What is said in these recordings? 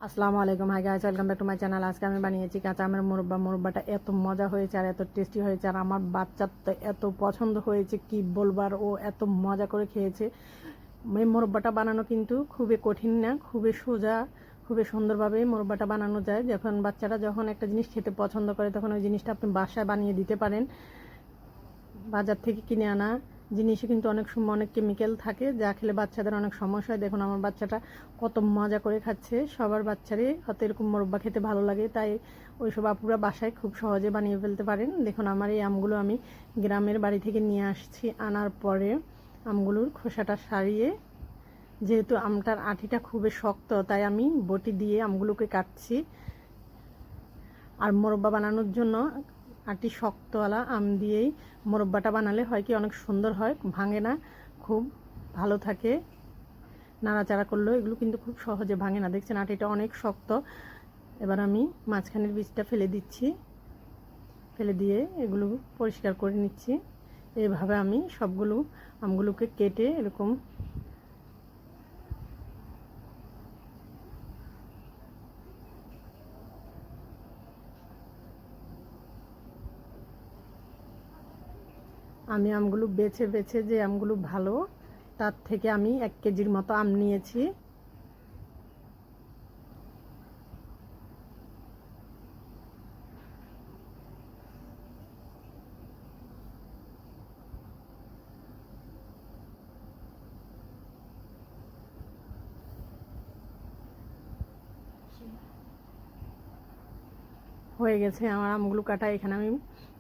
আসসালামু আলাইকুম, hi guys, welcome back to my channel. আজকে আমি বানিয়েছি কাঁচা আমের মুরব্বা। মুরব্বাটা এত মজা হয়েছে আর এত টেস্টি হয়েছে, আর আমার বাচ্চার তো এত পছন্দ হয়েছে কি বলবার, ও এত মজা করে খেয়েছে। এই মুরব্বাটা বানানো কিন্তু খুবই কঠিন না, খুবই সোজা, খুবই সুন্দরভাবে মুরব্বাটা বানানো যায়। বাচ্চারা যখন একটা জিনিস খেতে পছন্দ করে তখন ওই জিনিসটা আপনি বাসায় বানিয়ে দিতে পারেন। বাজার থেকে কিনে আনা জিনিসে কিন্তু অনেক সময় অনেক কেমিক্যাল থাকে, যা খেলে বাচ্চাদের অনেক সমস্যা হয়। দেখুন আমার বাচ্চাটা কত মজা করে খাচ্ছে। সবার বাচ্চারই হয়তো এরকম মুরব্বা খেতে ভালো লাগে, তাই ওইসব আপুরা বাসায় খুব সহজে বানিয়ে ফেলতে পারেন। দেখুন আমার এই আমগুলো আমি গ্রামের বাড়ি থেকে নিয়ে আসছি। আনার পরে আমগুলোর খোসাটা ছাড়িয়ে, যেহেতু আমটার আঁটিটা খুবই শক্ত, তাই আমি বটি দিয়ে আমগুলোকে কাটছি। আর মুরব্বা বানানোর জন্য আটি শক্তওয়ালা আম দিয়েই মুরব্বাটা বানালে হয় কি অনেক সুন্দর হয়, ভাঙে না, খুব ভালো থাকে। নাড়াচাড়া করলেও এগুলো কিন্তু খুব সহজে ভাঙে না। দেখছেন আটিটা অনেক শক্ত। এবার আমি মাঝখানের বীজটা ফেলে দিচ্ছি, ফেলে দিয়ে এগুলো পরিষ্কার করে নিচ্ছি। এইভাবে আমি সবগুলো আমগুলোকে কেটে এরকম আমি আমগুলো বেছে বেছে, যে আমগুলো ভালো তার থেকে আমি 1 কেজির মতো আম নিয়েছি। হয়ে গেছে আমার আমগুলো কাটা। এখানে আমি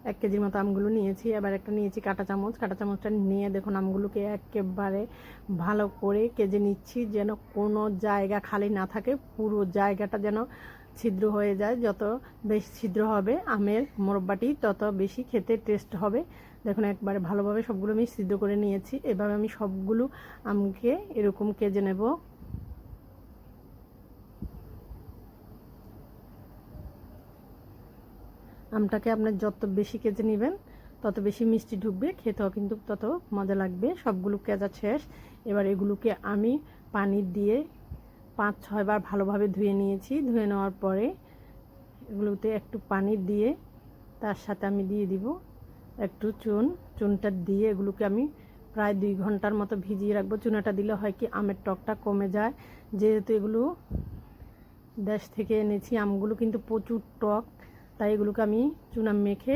1 কেজির মতো আমগুলো নিয়েছি। এবার একটা নিয়েছি কাঁটা চামচ। কাঁটা চামচটা নিয়ে দেখুন আমগুলোকে একেবারে ভালো করে কেজে নিচ্ছি, যেন কোনো জায়গা খালি না থাকে, পুরো জায়গাটা যেন ছিদ্র হয়ে যায়। যত বেশি ছিদ্র হবে আমের মুরব্বাটি তত বেশি খেতে টেস্ট হবে। দেখুন একবারে ভালোভাবে সবগুলো আমি ছিদ্র করে নিয়েছি। এভাবে আমি সবগুলো আমকে এরকম কেজে নেব। আমটাকে আপনার যত বেশি কেজে নেবেন তত বেশি মিষ্টি ঢুকবে, খেতেও কিন্তু তত মজা লাগবে। সবগুলো কেজা শেষ। এবার এগুলোকে আমি পানি দিয়ে 5-6 বার ভালোভাবে ধুয়ে নিয়েছি। ধুয়ে নেওয়ার পরে এগুলোতে একটু পানি দিয়ে তার সাথে আমি দিয়ে দিব একটু চুনটা দিয়ে এগুলোকে আমি প্রায় 2 ঘন্টার মতো ভিজিয়ে রাখবো। চুনাটা দিলে হয় কি আমের টকটা কমে যায়। যেহেতু এগুলো দেশ থেকে এনেছি, আমগুলো কিন্তু প্রচুর টক, তাই এগুলোকে আমি চুনা মেখে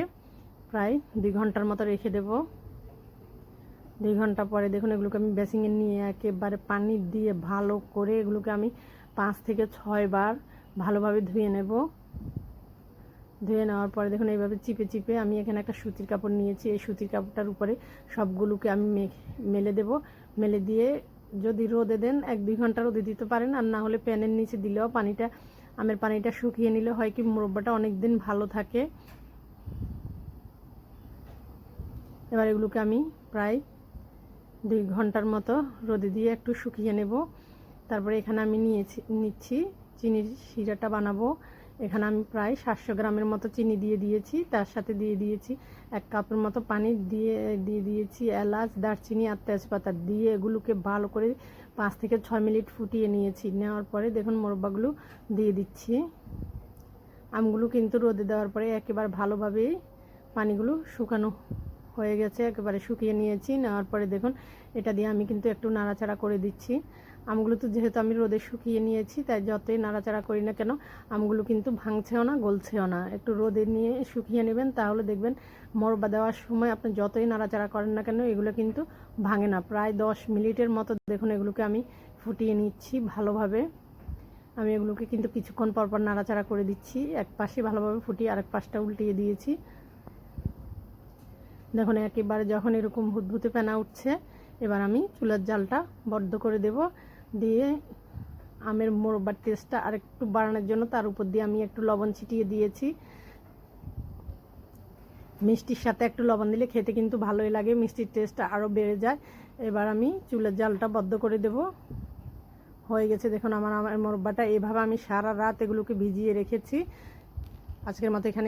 প্রায় 2 ঘন্টার মতো রেখে দেব। 2 ঘন্টা পরে দেখুন এগুলোকে আমি বেসিংয়ে নিয়ে একেবারে পানি দিয়ে ভালো করে এগুলোকে আমি 5 থেকে 6 বার ভালোভাবে ধুয়ে নেব। ধুয়ে নেওয়ার পরে দেখুন এইভাবে চিপে চিপে আমি এখানে একটা সুতির কাপড় নিয়েছি। এই সুতির কাপড়টার উপরে সবগুলোকে আমি মেলে দেব। মেলে দিয়ে যদি রোদে দেন 1-2 ঘন্টা রোদে দিতে পারেন, আর না হলে প্যানের নিচে দিলেও আমের পানিটা শুকিয়ে নিলে হয় কি মুরব্বাটা অনেক দিন ভালো থাকে। এবার এগুলোকে আমি প্রায় 2 ঘন্টার মতো রোদে দিয়ে একটু শুকিয়ে নেব। তারপরে এখানে আমি নিচ্ছি চিনির শিরাটা বানাবো। এখানে আমি প্রায় 700 গ্রামের মতো চিনি দিয়ে দিয়েছি। তার সাথে দিয়ে দিয়েছি 1 কাপের মতো পানি, দিয়ে দিয়েছি এলাচ, দারচিনি আর তেজপাতা দিয়ে এগুলোকে ভালো করে 5 থেকে 6 মিনিট ফুটিয়ে নিয়েছি। নেওয়ার পরে দেখুন মুরব্বাগুলো দিয়ে দিচ্ছি। আমগুলো কিন্তু রোদে দেওয়ার পরে একেবারে ভালোভাবে পানিগুলো শুকানো হয়ে গেছে, একেবারে শুকিয়ে নিয়েছি। নেওয়ার পরে দেখুন এটা দিয়ে আমি কিন্তু একটু নাড়াচাড়া করে দিচ্ছি। আমগুলো তো যেহেতু আমি রোদে শুকিয়ে নিয়েছি, তাই যতই নাড়াচাড়া করি না কেন আমগুলো কিন্তু ভাঙছেও না, গলছেও না। একটু রোদে নিয়ে শুকিয়ে নেবেন, তাহলে দেখবেন মুরব্বা দেওয়ার সময় আপনি যতই নাড়াচাড়া করেন না কেন এগুলো কিন্তু ভাঙে না। প্রায় 10 মিনিটের মতো দেখুন এগুলোকে আমি ফুটিয়ে নিচ্ছি ভালোভাবে। আমি এগুলোকে কিন্তু কিছুক্ষণ পর পর নাড়াচাড়া করে দিচ্ছি। এক পাশে ভালোভাবে ফুটিয়ে আরেক পাশটা উল্টিয়ে দিয়েছি। দেখুন একেবারে যখন এরকম ভুতভুতে ফেনা উঠছে, এবার আমি চুলার জালটা বন্ধ করে দেব। দিয়ে আমের মুরব্বার টেস্টটা আর একটু বাড়ানোর জন্য তার উপর দিয়ে আমি একটু লবণ ছিটিয়ে দিয়েছি। মিষ্টির সাথে একটু লবণ দিলে খেতে কিন্তু ভালোই লাগে, মিষ্টির টেস্টটা আরও বেড়ে যায়। এবার আমি চুলার জালটা বন্ধ করে দেব। হয়ে গেছে দেখুন আমার মুরব্বাটা। এইভাবে আমি সারা রাত এগুলোকে ভিজিয়ে রেখেছি। আজকের মতো এখানে